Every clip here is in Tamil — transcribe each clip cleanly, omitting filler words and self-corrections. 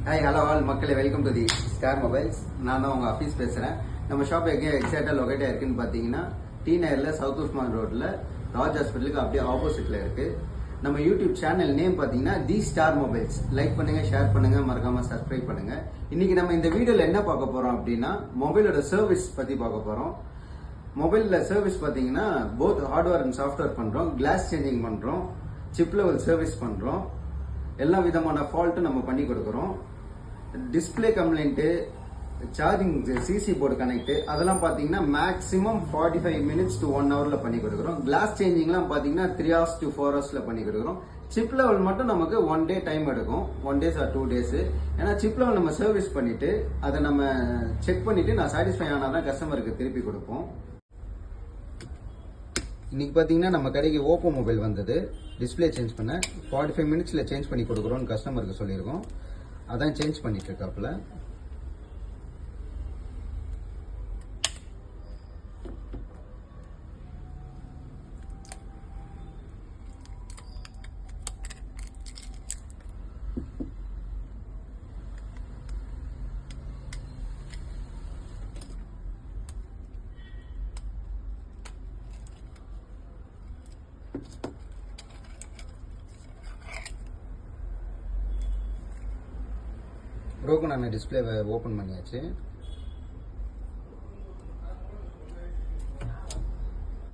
ஹாய் ஹலோ ஆல் மக்களே, welcome to the star mobiles. நான் தான் உங்கள் ஆஃபீஸ் பேசுகிறேன். நம்ம ஷாப் எங்கே எக்ஸாக்டாக லொக்கேட்டாக இருக்குன்னு பார்த்தீங்கன்னா டி நகரில் சவுத் உஸ்மான் ரோட்டில் ராஜ் ஹாஸ்பிட்டலுக்கு அப்படியே ஆப்போசிட்டில் இருக்குது. நம்ம யூடியூப் சேனல் நேம் பார்த்தீங்கன்னா தி ஸ்டார் மொபைல்ஸ். லைக் பண்ணுங்கள், ஷேர் பண்ணுங்கள், மறக்காமல் சப்ஸ்கிரைப் பண்ணுங்கள். இன்றைக்கி நம்ம இந்த வீடியோவில் என்ன பார்க்க போகிறோம் அப்படின்னா மொபைலோட சர்வீஸ் பற்றி பார்க்க போகிறோம். மொபைலில் சர்வீஸ் பார்த்தீங்கன்னா போத் ஹார்ட்வேர் அண்ட் சாஃப்ட்வேர் பண்ணுறோம், கிளாஸ் சேஞ்சிங் பண்ணுறோம், சிப் லெவல் சர்வீஸ் பண்ணுறோம், எல்லா விதமான ஃபால்ட்டும் நம்ம பண்ணி கொடுக்குறோம். Display complaint, charging CC board connect, அதெல்லாம் பார்த்தீங்கன்னா மேக்ஸிமம் 45 மினிட்ஸ் டு 1 ஹவரில் பண்ணி கொடுக்குறோம். கிளாஸ் சேஞ்சிங்லாம் பார்த்தீங்கன்னா 3 hours to 4 hours பண்ணி கொடுக்குறோம். சிப் லெவல் மட்டும் நமக்கு 1 day டைம் எடுக்கும், 1 days or 2 days. ஏன்னா சிப் லெவல் நம்ம சர்வீஸ் பண்ணிட்டு அதை நம்ம செக் பண்ணிட்டு நான் சாட்டிஸ்ஃபை ஆனால் தான் கஸ்டமருக்கு திருப்பி கொடுப்போம். இன்னைக்கு பார்த்தீங்கன்னா நம்ம கடைக்கு ஓப்போ மொபைல் வந்தது. டிஸ்பிளே சேஞ்ச் பண்ண 45 மினிட்ஸில் சேஞ்ச் பண்ணி கொடுக்குறோன்னு கஸ்டமருக்கு சொல்லியிருக்கோம். அதான் சேஞ்ச் பண்ணிட்டு இருக்காப்புல. ப்ரோக்கனான டிஸ்பிளேவை ஓப்பன் பண்ணியாச்சு.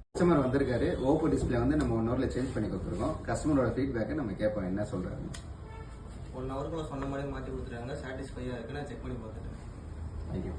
கஸ்டமர் வந்திருக்காரு. ஓப்போ டிஸ்பிளே வந்து நம்ம 1 ஹவரில் சேஞ்ச் பண்ணி கொடுத்துருக்கோம். கஸ்டமரோட ஃபீட்பேக்கை நம்ம கேட்போம், என்ன சொல்றாரு. 1 ஹவருக்குள்ள சொன்ன மாதிரி மாற்றி கொடுத்துருக்காங்க. சாட்டிஸ்ஃபையாக இருக்கு, நான் செக் பண்ணி பார்த்துட்டேன். தேங்க்யூ.